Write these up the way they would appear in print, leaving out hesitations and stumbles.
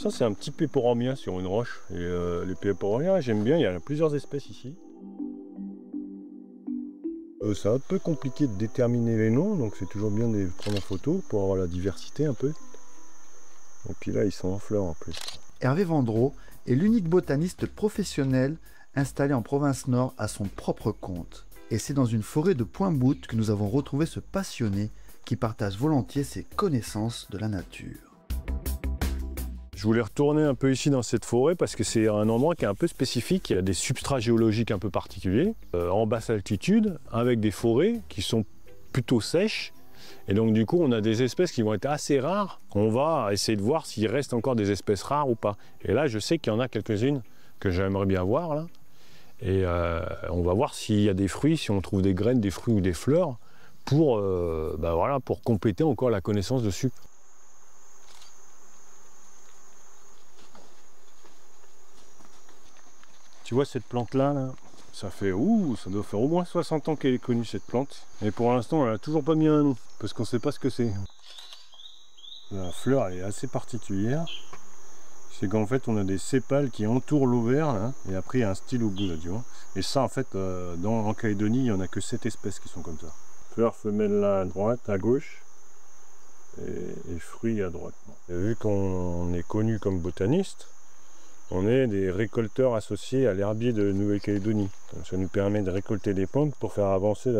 Ça c'est un petit Peperomia sur une roche. Et les Peperomia j'aime bien, il y a plusieurs espèces ici. C'est un peu compliqué de déterminer les noms, donc c'est toujours bien de les prendre en photo pour avoir la diversité un peu. Et puis là ils sont en fleurs en plus. Hervé Vendreau est l'unique botaniste professionnel installé en province nord à son propre compte. Et c'est dans une forêt de Point-Boute que nous avons retrouvé ce passionné qui partage volontiers ses connaissances de la nature. Je voulais retourner un peu ici dans cette forêt parce que c'est un endroit qui est un peu spécifique. Il y a des substrats géologiques un peu particuliers, en basse altitude, avec des forêts qui sont plutôt sèches. Et donc du coup, on a des espèces qui vont être assez rares. On va essayer de voir s'il reste encore des espèces rares ou pas. Et là, je sais qu'il y en a quelques-unes que j'aimerais bien voir là. Et on va voir s'il y a des fruits, si on trouve des graines, des fruits ou des fleurs, pour, voilà, pour compléter encore la connaissance dessus. Tu vois cette plante-là, là, ça fait, ça doit faire au moins 60 ans qu'elle est connue cette plante. Et pour l'instant, elle n'a toujours pas mis un nom, parce qu'on ne sait pas ce que c'est. La fleur, elle est assez particulière. C'est qu'en fait, on a des sépales qui entourent l'ovaire, là, et après, il y a un style au bout, là, tu vois. Et ça, en fait, en Calédonie, il n'y en a que 7 espèces qui sont comme ça. Fleur femelle là à droite, à gauche, et fruits à droite. Et vu qu'on est connu comme botaniste, on est des récolteurs associés à l'herbier de Nouvelle-Calédonie. Ça nous permet de récolter des plantes pour faire avancer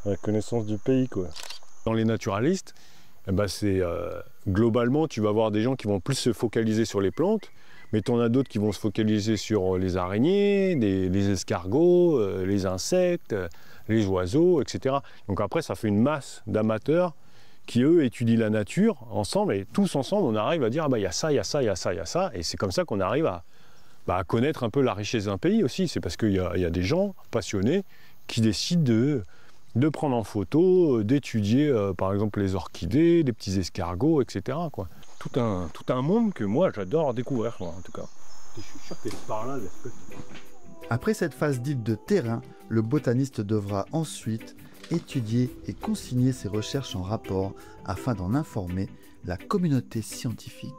la connaissance du pays, quoi. Dans les naturalistes, globalement, tu vas avoir des gens qui vont plus se focaliser sur les plantes, mais tu en as d'autres qui vont se focaliser sur les araignées, les escargots, les insectes, les oiseaux, etc. Donc après, ça fait une masse d'amateurs qui eux étudient la nature ensemble, et tous ensemble on arrive à dire ah bah il y a ça, il y a ça, il y a ça, il y a ça, et c'est comme ça qu'on arrive à connaître un peu la richesse d'un pays aussi. C'est parce qu'il y a des gens passionnés qui décident de prendre en photo, d'étudier par exemple les orchidées, les petits escargots, etc. quoi. Tout un monde que moi j'adore découvrir, moi, en tout cas. Je suis sûr que c'est par là l'espèce. Après cette phase dite de terrain, le botaniste devra ensuite étudier et consigner ses recherches en rapport afin d'en informer la communauté scientifique.